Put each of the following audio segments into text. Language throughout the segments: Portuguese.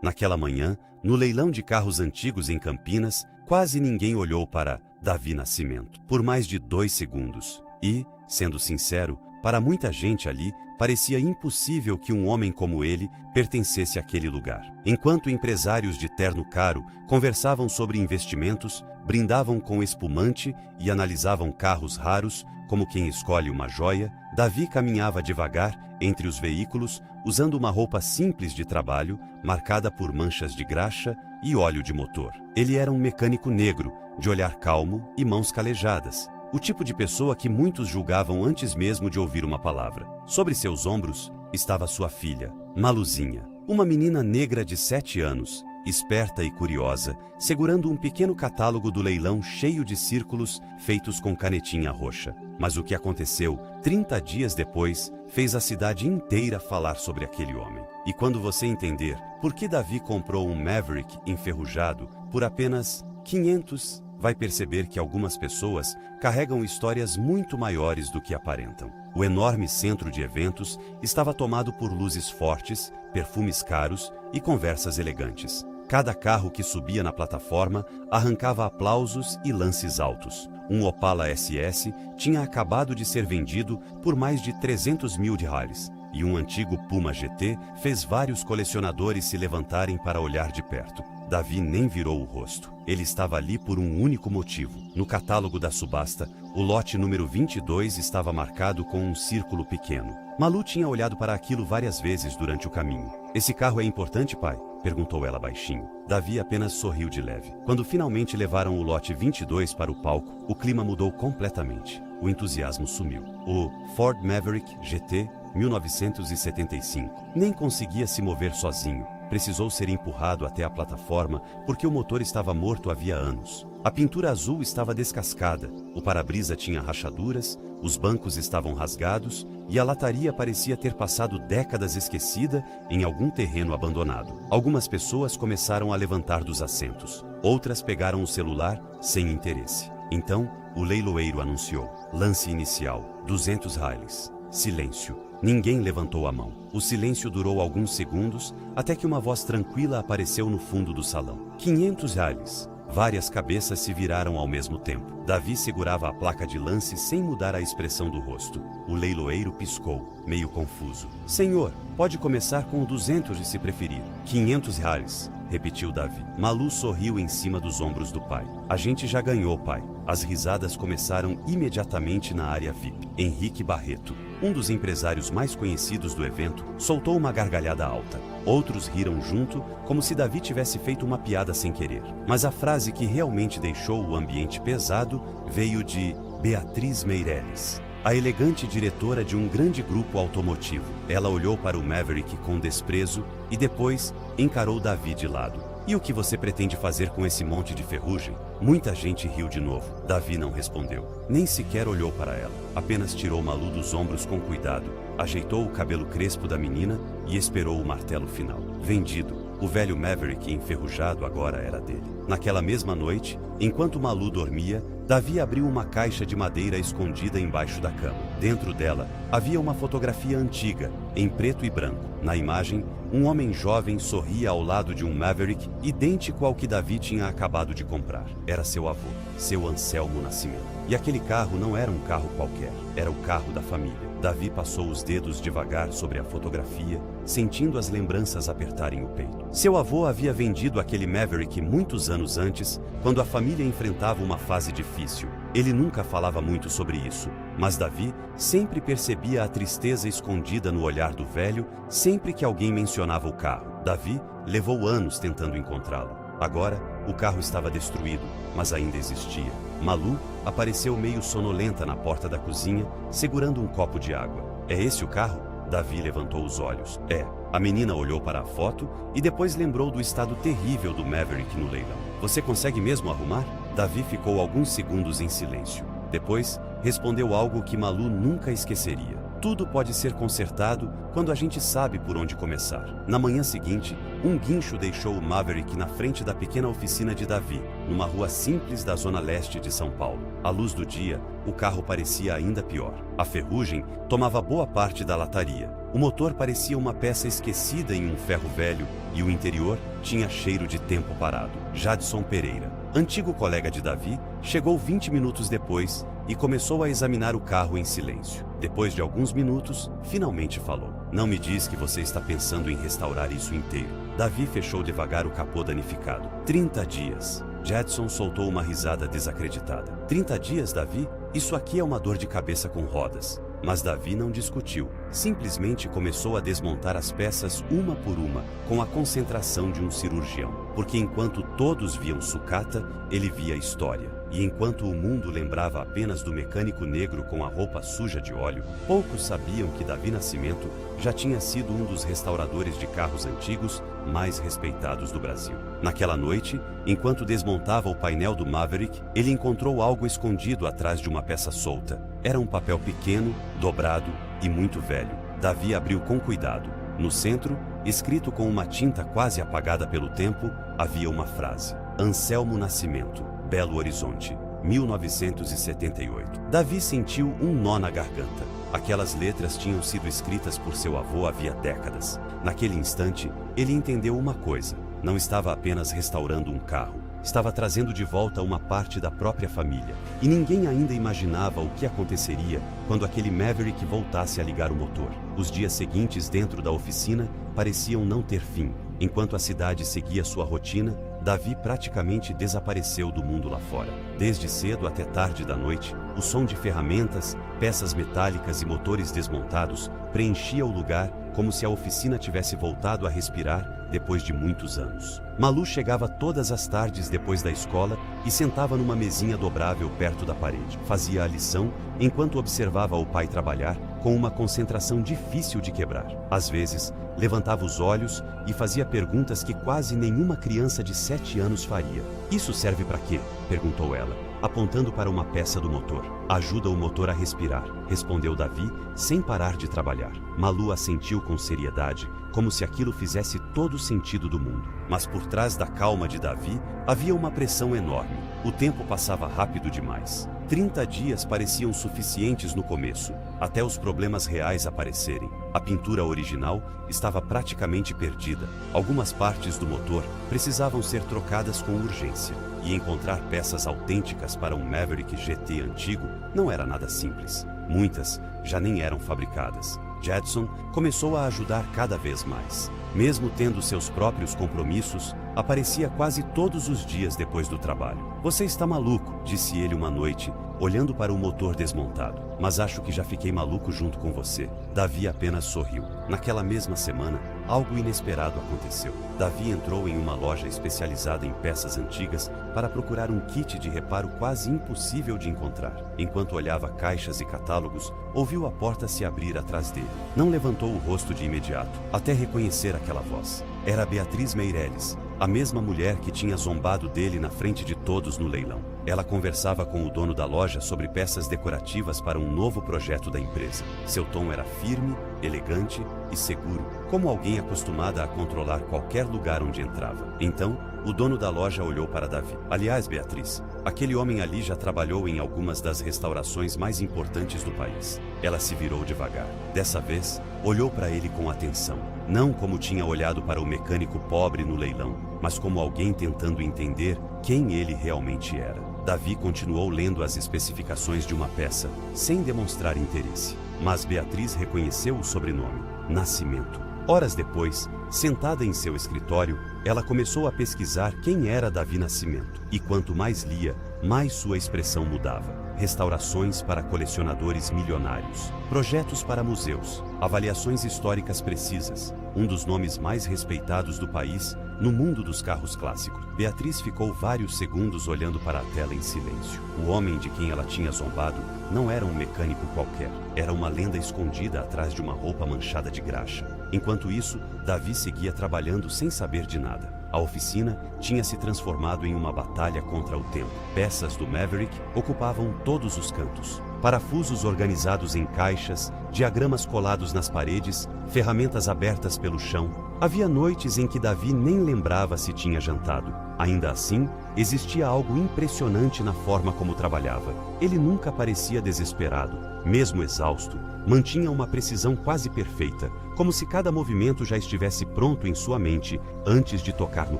Naquela manhã, no leilão de carros antigos em Campinas, quase ninguém olhou para Davi Nascimento por mais de 2 segundos. E, sendo sincero, para muita gente ali, parecia impossível que um homem como ele pertencesse àquele lugar. Enquanto empresários de terno caro conversavam sobre investimentos, brindavam com espumante e analisavam carros raros como quem escolhe uma joia, Davi caminhava devagar entre os veículos, usando uma roupa simples de trabalho, marcada por manchas de graxa e óleo de motor. Ele era um mecânico negro, de olhar calmo e mãos calejadas. O tipo de pessoa que muitos julgavam antes mesmo de ouvir uma palavra. Sobre seus ombros estava sua filha, Maluzinha, uma menina negra de 7 anos, esperta e curiosa, segurando um pequeno catálogo do leilão cheio de círculos feitos com canetinha roxa. Mas o que aconteceu 30 dias depois fez a cidade inteira falar sobre aquele homem. E quando você entender por que Davi comprou um Maverick enferrujado por apenas 500, vai perceber que algumas pessoas carregam histórias muito maiores do que aparentam. O enorme centro de eventos estava tomado por luzes fortes, perfumes caros e conversas elegantes. Cada carro que subia na plataforma arrancava aplausos e lances altos. Um Opala SS tinha acabado de ser vendido por mais de 300 mil reais. E um antigo Puma GT fez vários colecionadores se levantarem para olhar de perto. Davi nem virou o rosto. Ele estava ali por um único motivo. No catálogo da subasta, o lote número 22 estava marcado com um círculo pequeno. Malu tinha olhado para aquilo várias vezes durante o caminho. "Esse carro é importante, pai?" perguntou ela baixinho. Davi apenas sorriu de leve. Quando finalmente levaram o lote 22 para o palco, o clima mudou completamente. O entusiasmo sumiu. O Ford Maverick GT 1975 nem conseguia se mover sozinho. Precisou ser empurrado até a plataforma porque o motor estava morto havia anos. A pintura azul estava descascada, o para-brisa tinha rachaduras, os bancos estavam rasgados e a lataria parecia ter passado décadas esquecida em algum terreno abandonado. Algumas pessoas começaram a levantar dos assentos. Outras pegaram o celular sem interesse. Então, o leiloeiro anunciou: lance inicial, 200 reais. Silêncio. Ninguém levantou a mão. O silêncio durou alguns segundos, até que uma voz tranquila apareceu no fundo do salão. 500 reais. Várias cabeças se viraram ao mesmo tempo. Davi segurava a placa de lance sem mudar a expressão do rosto. O leiloeiro piscou, meio confuso. "Senhor, pode começar com 200 se preferir." 500 reais, repetiu Davi. Malu sorriu em cima dos ombros do pai. "A gente já ganhou, pai." As risadas começaram imediatamente na área VIP. Henrique Barreto, um dos empresários mais conhecidos do evento, soltou uma gargalhada alta. Outros riram junto, como se Davi tivesse feito uma piada sem querer. Mas a frase que realmente deixou o ambiente pesado veio de Beatriz Meireles, a elegante diretora de um grande grupo automotivo. Ela olhou para o Maverick com desprezo e depois encarou Davi de lado. "E o que você pretende fazer com esse monte de ferrugem?" Muita gente riu de novo. Davi não respondeu. Nem sequer olhou para ela. Apenas tirou Malu dos ombros com cuidado, ajeitou o cabelo crespo da menina e esperou o martelo final. Vendido. O velho Maverick enferrujado agora era dele. Naquela mesma noite, enquanto Malu dormia, Davi abriu uma caixa de madeira escondida embaixo da cama. Dentro dela, havia uma fotografia antiga, em preto e branco. Na imagem, um homem jovem sorria ao lado de um Maverick idêntico ao que Davi tinha acabado de comprar. Era seu avô, seu Anselmo Nascimento. E aquele carro não era um carro qualquer, era o carro da família. Davi passou os dedos devagar sobre a fotografia, sentindo as lembranças apertarem o peito. Seu avô havia vendido aquele Maverick muitos anos antes, quando a família enfrentava uma fase difícil. Ele nunca falava muito sobre isso, mas Davi sempre percebia a tristeza escondida no olhar do velho sempre que alguém mencionava o carro. Davi levou anos tentando encontrá-lo. Agora, o carro estava destruído, mas ainda existia. Malu apareceu meio sonolenta na porta da cozinha, segurando um copo de água. "É esse o carro?" Davi levantou os olhos. "É." A menina olhou para a foto e depois lembrou do estado terrível do Maverick no leilão. "Você consegue mesmo arrumar?" Davi ficou alguns segundos em silêncio. Depois, respondeu algo que Malu nunca esqueceria. Tudo pode ser consertado quando a gente sabe por onde começar. Na manhã seguinte, um guincho deixou o Maverick na frente da pequena oficina de Davi, numa rua simples da zona leste de São Paulo. À luz do dia, o carro parecia ainda pior. A ferrugem tomava boa parte da lataria. O motor parecia uma peça esquecida em um ferro velho e o interior tinha cheiro de tempo parado. Jadson Pereira, antigo colega de Davi, chegou 20 minutos depois e começou a examinar o carro em silêncio. Depois de alguns minutos, finalmente falou. Não me diz que você está pensando em restaurar isso inteiro. Davi fechou devagar o capô danificado. 30 dias. Jadson soltou uma risada desacreditada. 30 dias, Davi? Isso aqui é uma dor de cabeça com rodas. Mas Davi não discutiu. Simplesmente começou a desmontar as peças uma por uma, com a concentração de um cirurgião. Porque enquanto todos viam sucata, ele via história. E enquanto o mundo lembrava apenas do mecânico negro com a roupa suja de óleo, poucos sabiam que Davi Nascimento já tinha sido um dos restauradores de carros antigos mais respeitados do Brasil. Naquela noite, enquanto desmontava o painel do Maverick, ele encontrou algo escondido atrás de uma peça solta. Era um papel pequeno, dobrado e muito velho. Davi abriu com cuidado. No centro, escrito com uma tinta quase apagada pelo tempo, havia uma frase: Anselmo Nascimento, Belo Horizonte, 1978. Davi sentiu um nó na garganta. Aquelas letras tinham sido escritas por seu avô havia décadas. Naquele instante, ele entendeu uma coisa: não estava apenas restaurando um carro, estava trazendo de volta uma parte da própria família. E ninguém ainda imaginava o que aconteceria quando aquele Maverick voltasse a ligar o motor. Os dias seguintes dentro da oficina pareciam não ter fim. Enquanto a cidade seguia sua rotina, Davi praticamente desapareceu do mundo lá fora. Desde cedo até tarde da noite, o som de ferramentas, peças metálicas e motores desmontados preenchia o lugar como se a oficina tivesse voltado a respirar depois de muitos anos. Malu chegava todas as tardes depois da escola e sentava numa mesinha dobrável perto da parede. Fazia a lição enquanto observava o pai trabalhar com uma concentração difícil de quebrar. Às vezes, levantava os olhos e fazia perguntas que quase nenhuma criança de 7 anos faria. "Isso serve para quê?", perguntou ela, apontando para uma peça do motor. "Ajuda o motor a respirar", respondeu Davi, sem parar de trabalhar. Malu assentiu com seriedade, como se aquilo fizesse todo o sentido do mundo. Mas por trás da calma de Davi, havia uma pressão enorme. O tempo passava rápido demais. 30 dias pareciam suficientes no começo, até os problemas reais aparecerem. A pintura original estava praticamente perdida. Algumas partes do motor precisavam ser trocadas com urgência. E encontrar peças autênticas para um Maverick GT antigo não era nada simples. Muitas já nem eram fabricadas. Jadson começou a ajudar cada vez mais. Mesmo tendo seus próprios compromissos, aparecia quase todos os dias depois do trabalho. "Você está maluco", disse ele uma noite, olhando para o motor desmontado. "Mas acho que já fiquei maluco junto com você." Davi apenas sorriu. Naquela mesma semana, algo inesperado aconteceu. Davi entrou em uma loja especializada em peças antigas para procurar um kit de reparo quase impossível de encontrar. Enquanto olhava caixas e catálogos, ouviu a porta se abrir atrás dele. Não levantou o rosto de imediato, até reconhecer aquela voz. Era Beatriz Meireles, a mesma mulher que tinha zombado dele na frente de todos no leilão. Ela conversava com o dono da loja sobre peças decorativas para um novo projeto da empresa. Seu tom era firme, elegante e seguro, como alguém acostumada a controlar qualquer lugar onde entrava. Então, o dono da loja olhou para Davi. "Aliás, Beatriz, aquele homem ali já trabalhou em algumas das restaurações mais importantes do país." Ela se virou devagar. Dessa vez, olhou para ele com atenção. Não como tinha olhado para o mecânico pobre no leilão, mas como alguém tentando entender quem ele realmente era. Davi continuou lendo as especificações de uma peça, sem demonstrar interesse. Mas Beatriz reconheceu o sobrenome: Nascimento. Horas depois, sentada em seu escritório, ela começou a pesquisar quem era Davi Nascimento. E quanto mais lia, mais sua expressão mudava. Restaurações para colecionadores milionários, projetos para museus, avaliações históricas precisas. Um dos nomes mais respeitados do país no mundo dos carros clássicos. Beatriz ficou vários segundos olhando para a tela em silêncio. O homem de quem ela tinha zombado não era um mecânico qualquer. Era uma lenda escondida atrás de uma roupa manchada de graxa. Enquanto isso, Davi seguia trabalhando sem saber de nada. A oficina tinha se transformado em uma batalha contra o tempo. Peças do Maverick ocupavam todos os cantos. parafusos organizados em caixas, diagramas colados nas paredes, ferramentas abertas pelo chão. Havia noites em que Davi nem lembrava se tinha jantado. Ainda assim, existia algo impressionante na forma como trabalhava. Ele nunca parecia desesperado. Mesmo exausto, mantinha uma precisão quase perfeita, como se cada movimento já estivesse pronto em sua mente antes de tocar no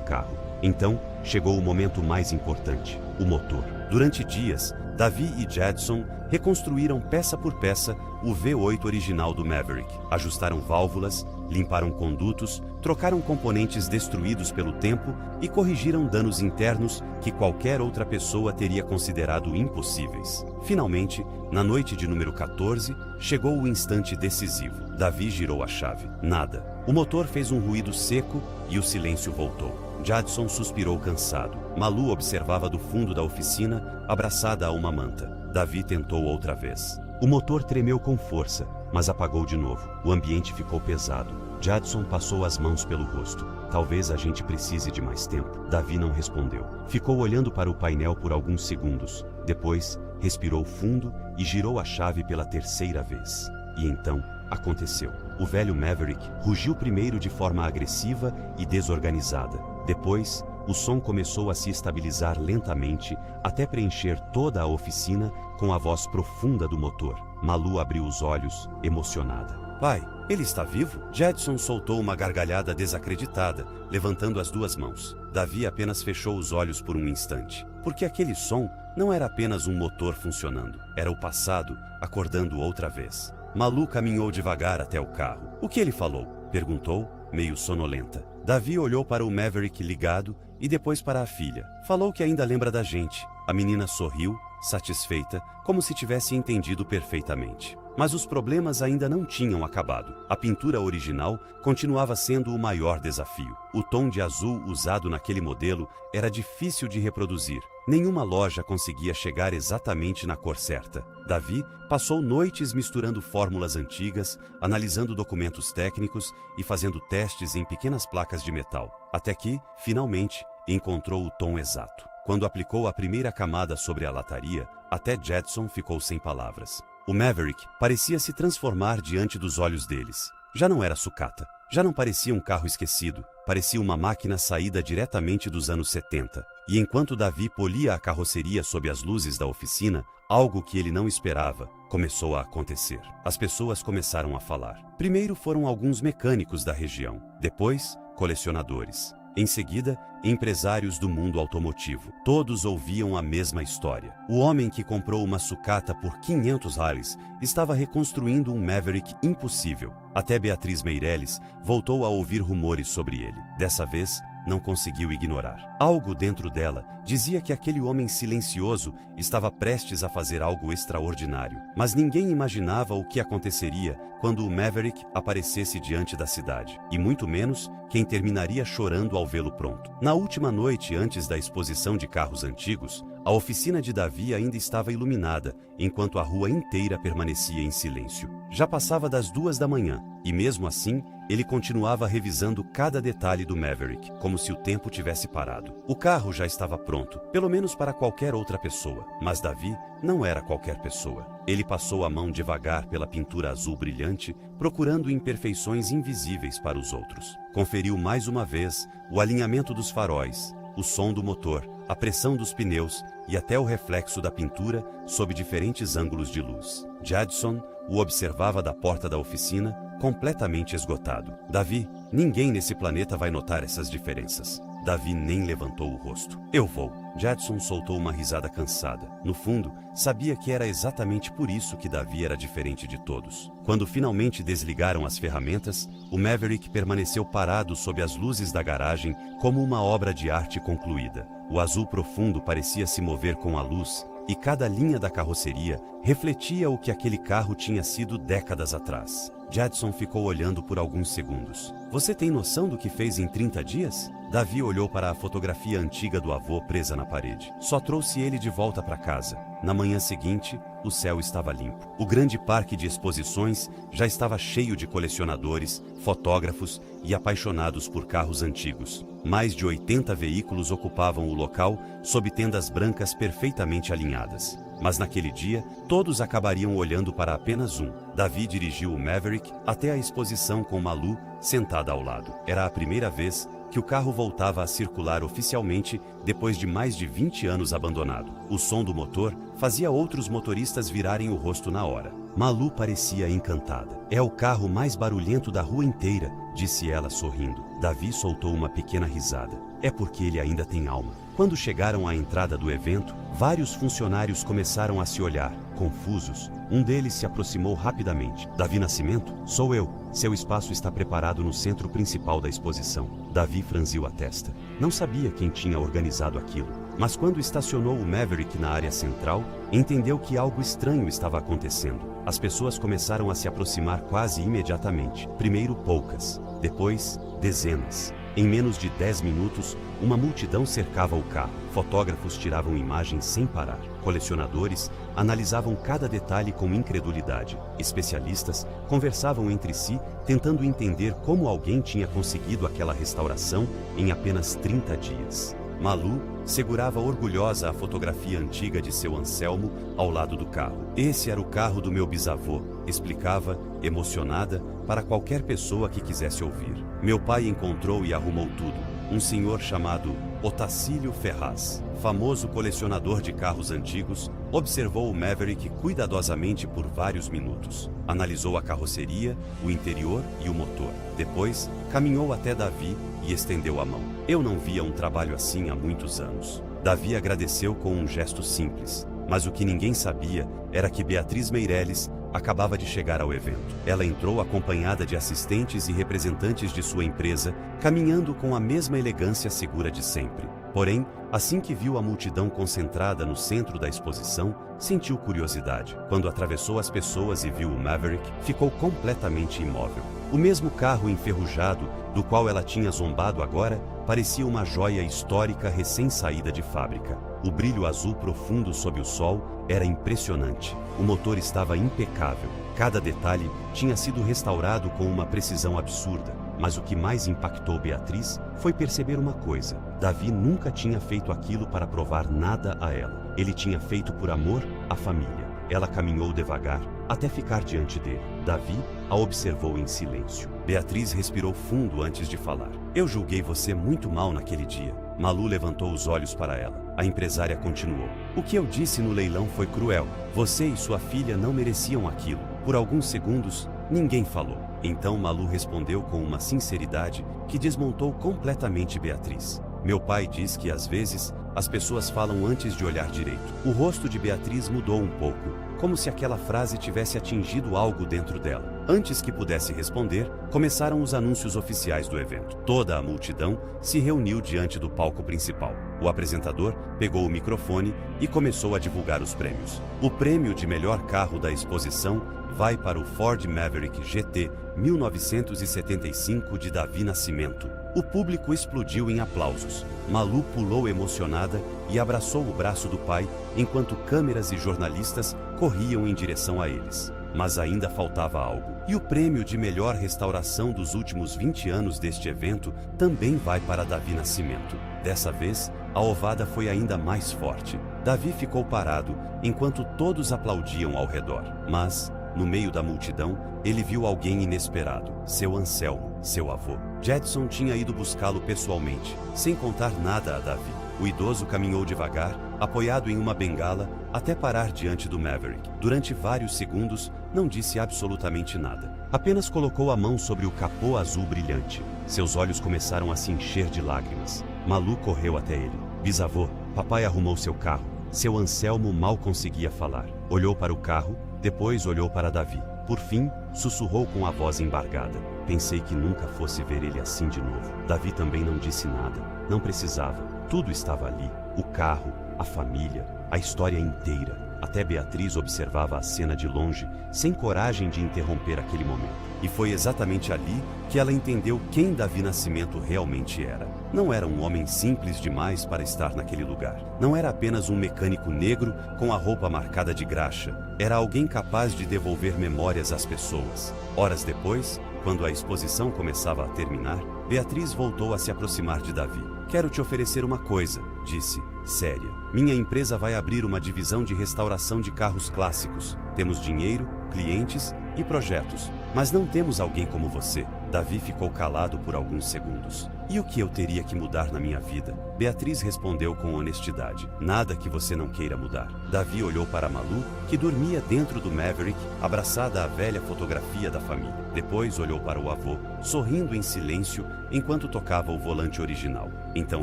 carro. Então, chegou o momento mais importante, o motor. Durante dias, Davi e Jadson reconstruíram peça por peça o V8 original do Maverick. Ajustaram válvulas, limparam condutos, trocaram componentes destruídos pelo tempo e corrigiram danos internos que qualquer outra pessoa teria considerado impossíveis. Finalmente, na noite de número 14, chegou o instante decisivo. Davi girou a chave. Nada. O motor fez um ruído seco e o silêncio voltou. Jadson suspirou cansado. Malu observava do fundo da oficina, abraçada a uma manta. Davi tentou outra vez. O motor tremeu com força, mas apagou de novo. O ambiente ficou pesado. Jadson passou as mãos pelo rosto. Talvez a gente precise de mais tempo. Davi não respondeu. Ficou olhando para o painel por alguns segundos. Depois, respirou fundo e girou a chave pela terceira vez. E então, aconteceu. O velho Maverick rugiu primeiro de forma agressiva e desorganizada. Depois, o som começou a se estabilizar lentamente até preencher toda a oficina com a voz profunda do motor. Malu abriu os olhos, emocionada. Pai, ele está vivo? Jadson soltou uma gargalhada desacreditada, levantando as duas mãos. Davi apenas fechou os olhos por um instante, porque aquele som não era apenas um motor funcionando. Era o passado acordando outra vez. Malu caminhou devagar até o carro. O que ele falou? Perguntou, meio sonolenta. Davi olhou para o Maverick ligado e depois para a filha. Falou que ainda lembra da gente. A menina sorriu, satisfeita, como se tivesse entendido perfeitamente. Mas os problemas ainda não tinham acabado. A pintura original continuava sendo o maior desafio. O tom de azul usado naquele modelo era difícil de reproduzir. Nenhuma loja conseguia chegar exatamente na cor certa. Davi passou noites misturando fórmulas antigas, analisando documentos técnicos e fazendo testes em pequenas placas de metal. Até que, finalmente, encontrou o tom exato. Quando aplicou a primeira camada sobre a lataria, até Jadson ficou sem palavras. O Maverick parecia se transformar diante dos olhos deles. Já não era sucata, já não parecia um carro esquecido, parecia uma máquina saída diretamente dos anos 70. E enquanto Davi polia a carroceria sob as luzes da oficina, algo que ele não esperava começou a acontecer. As pessoas começaram a falar. Primeiro foram alguns mecânicos da região, depois colecionadores. Em seguida, empresários do mundo automotivo. Todos ouviam a mesma história. O homem que comprou uma sucata por 500 reais estava reconstruindo um Maverick impossível. Até Beatriz Meirelles voltou a ouvir rumores sobre ele. Dessa vez, não conseguiu ignorar. Algo dentro dela dizia que aquele homem silencioso estava prestes a fazer algo extraordinário. Mas ninguém imaginava o que aconteceria quando o Maverick aparecesse diante da cidade. E muito menos quem terminaria chorando ao vê-lo pronto. Na última noite antes da exposição de carros antigos, a oficina de Davi ainda estava iluminada, enquanto a rua inteira permanecia em silêncio. Já passava das 2 da manhã, e mesmo assim, ele continuava revisando cada detalhe do Maverick, como se o tempo tivesse parado. O carro já estava pronto, pelo menos para qualquer outra pessoa, mas Davi não era qualquer pessoa. Ele passou a mão devagar pela pintura azul brilhante, procurando imperfeições invisíveis para os outros. Conferiu mais uma vez o alinhamento dos faróis, o som do motor, a pressão dos pneus e até o reflexo da pintura sob diferentes ângulos de luz. Jadson o observava da porta da oficina, completamente esgotado. Davi, ninguém nesse planeta vai notar essas diferenças. Davi nem levantou o rosto. Eu vou. Jadson soltou uma risada cansada. No fundo, sabia que era exatamente por isso que Davi era diferente de todos. Quando finalmente desligaram as ferramentas, o Maverick permaneceu parado sob as luzes da garagem como uma obra de arte concluída. O azul profundo parecia se mover com a luz, e cada linha da carroceria refletia o que aquele carro tinha sido décadas atrás. Jadson ficou olhando por alguns segundos. Você tem noção do que fez em 30 dias? Davi olhou para a fotografia antiga do avô presa na parede. Só trouxe ele de volta para casa. Na manhã seguinte, o céu estava limpo. O grande parque de exposições já estava cheio de colecionadores, fotógrafos e apaixonados por carros antigos. Mais de 80 veículos ocupavam o local sob tendas brancas perfeitamente alinhadas. Mas naquele dia, todos acabariam olhando para apenas um. Davi dirigiu o Maverick até a exposição com Malu sentada ao lado. Era a primeira vez que o carro voltava a circular oficialmente depois de mais de 20 anos abandonado. O som do motor fazia outros motoristas virarem o rosto na hora. Malu parecia encantada. É o carro mais barulhento da rua inteira, disse ela sorrindo. Davi soltou uma pequena risada. É porque ele ainda tem alma. Quando chegaram à entrada do evento, vários funcionários começaram a se olhar, confusos. Um deles se aproximou rapidamente. Davi Nascimento? Sou eu. Seu espaço está preparado no centro principal da exposição. Davi franziu a testa. Não sabia quem tinha organizado aquilo. Mas quando estacionou o Maverick na área central, entendeu que algo estranho estava acontecendo. As pessoas começaram a se aproximar quase imediatamente. Primeiro poucas, depois dezenas. Em menos de 10 minutos, uma multidão cercava o carro. Fotógrafos tiravam imagens sem parar. Colecionadores analisavam cada detalhe com incredulidade. Especialistas conversavam entre si, tentando entender como alguém tinha conseguido aquela restauração em apenas 30 dias. Malu segurava orgulhosa a fotografia antiga de seu Anselmo ao lado do carro. Esse era o carro do meu bisavô, explicava, emocionada, para qualquer pessoa que quisesse ouvir. Meu pai encontrou e arrumou tudo. Um senhor chamado Otacílio Ferraz, famoso colecionador de carros antigos, observou o Maverick cuidadosamente por vários minutos. Analisou a carroceria, o interior e o motor. Depois, caminhou até Davi e estendeu a mão. Eu não via um trabalho assim há muitos anos. Davi agradeceu com um gesto simples. Mas o que ninguém sabia era que Beatriz Meirelles acabava de chegar ao evento. Ela entrou acompanhada de assistentes e representantes de sua empresa, caminhando com a mesma elegância segura de sempre. Porém, assim que viu a multidão concentrada no centro da exposição, sentiu curiosidade. Quando atravessou as pessoas e viu o Maverick, ficou completamente imóvel. O mesmo carro enferrujado, do qual ela tinha zombado agora, parecia uma joia histórica recém-saída de fábrica. O brilho azul profundo sob o sol era impressionante. O motor estava impecável. Cada detalhe tinha sido restaurado com uma precisão absurda. Mas o que mais impactou Beatriz foi perceber uma coisa. Davi nunca tinha feito aquilo para provar nada a ela. Ele tinha feito por amor à família. Ela caminhou devagar até ficar diante dele. Davi a observou em silêncio. Beatriz respirou fundo antes de falar. Eu julguei você muito mal naquele dia. Malu levantou os olhos para ela. A empresária continuou. O que eu disse no leilão foi cruel. Você e sua filha não mereciam aquilo. Por alguns segundos, ninguém falou. Então Malu respondeu com uma sinceridade que desmontou completamente Beatriz. Meu pai diz que às vezes as pessoas falam antes de olhar direito. O rosto de Beatriz mudou um pouco, como se aquela frase tivesse atingido algo dentro dela. Antes que pudesse responder, começaram os anúncios oficiais do evento. Toda a multidão se reuniu diante do palco principal. O apresentador pegou o microfone e começou a divulgar os prêmios. O prêmio de melhor carro da exposição vai para o Ford Maverick GT 1975 de Davi Nascimento. O público explodiu em aplausos. Malu pulou emocionada e abraçou o braço do pai, enquanto câmeras e jornalistas corriam em direção a eles. Mas ainda faltava algo. E o prêmio de melhor restauração dos últimos 20 anos deste evento também vai para Davi Nascimento. Dessa vez, a ovada foi ainda mais forte. Davi ficou parado, enquanto todos aplaudiam ao redor. Mas, no meio da multidão, ele viu alguém inesperado. Seu Anselmo, seu avô. Jedson tinha ido buscá-lo pessoalmente, sem contar nada a Davi. O idoso caminhou devagar, apoiado em uma bengala, até parar diante do Maverick. Durante vários segundos, não disse absolutamente nada. Apenas colocou a mão sobre o capô azul brilhante. Seus olhos começaram a se encher de lágrimas. Malu correu até ele. Bisavô, papai arrumou seu carro. Seu Anselmo mal conseguia falar. Olhou para o carro, depois olhou para Davi. Por fim, sussurrou com a voz embargada. Pensei que nunca fosse ver ele assim de novo. Davi também não disse nada. Não precisava. Tudo estava ali. O carro, a família, a história inteira. Até Beatriz observava a cena de longe, sem coragem de interromper aquele momento. E foi exatamente ali que ela entendeu quem Davi Nascimento realmente era. Não era um homem simples demais para estar naquele lugar. Não era apenas um mecânico negro com a roupa marcada de graxa. Era alguém capaz de devolver memórias às pessoas. Horas depois, quando a exposição começava a terminar, Beatriz voltou a se aproximar de Davi. Quero te oferecer uma coisa, disse, séria. Minha empresa vai abrir uma divisão de restauração de carros clássicos. Temos dinheiro, clientes e projetos, mas não temos alguém como você. Davi ficou calado por alguns segundos. E o que eu teria que mudar na minha vida? Beatriz respondeu com honestidade. Nada que você não queira mudar. Davi olhou para Malu, que dormia dentro do Maverick, abraçada à velha fotografia da família. Depois olhou para o avô, sorrindo em silêncio, enquanto tocava o volante original. Então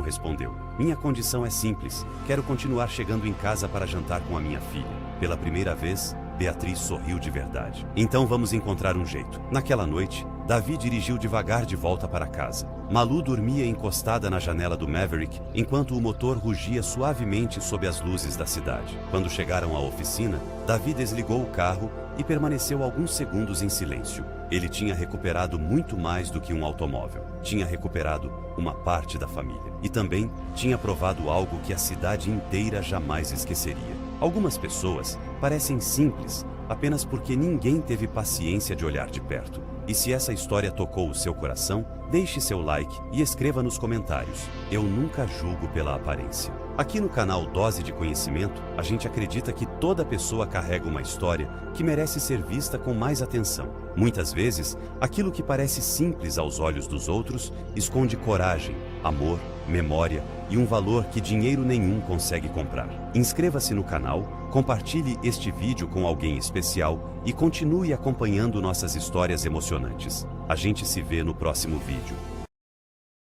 respondeu: minha condição é simples. Quero continuar chegando em casa para jantar com a minha filha. Pela primeira vez, Beatriz sorriu de verdade. Então vamos encontrar um jeito. Naquela noite, Davi dirigiu devagar de volta para casa. Malu dormia encostada na janela do Maverick, enquanto o motor rugia suavemente sob as luzes da cidade. Quando chegaram à oficina, Davi desligou o carro e permaneceu alguns segundos em silêncio. Ele tinha recuperado muito mais do que um automóvel. Tinha recuperado uma parte da família. E também tinha provado algo que a cidade inteira jamais esqueceria. Algumas pessoas parecem simples apenas porque ninguém teve paciência de olhar de perto. E se essa história tocou o seu coração, deixe seu like e escreva nos comentários. Eu nunca julgo pela aparência. Aqui no canal Dose de Conhecimento, a gente acredita que toda pessoa carrega uma história que merece ser vista com mais atenção. Muitas vezes, aquilo que parece simples aos olhos dos outros esconde coragem, amor, memória e um valor que dinheiro nenhum consegue comprar. Inscreva-se no canal, compartilhe este vídeo com alguém especial e continue acompanhando nossas histórias emocionantes. A gente se vê no próximo vídeo.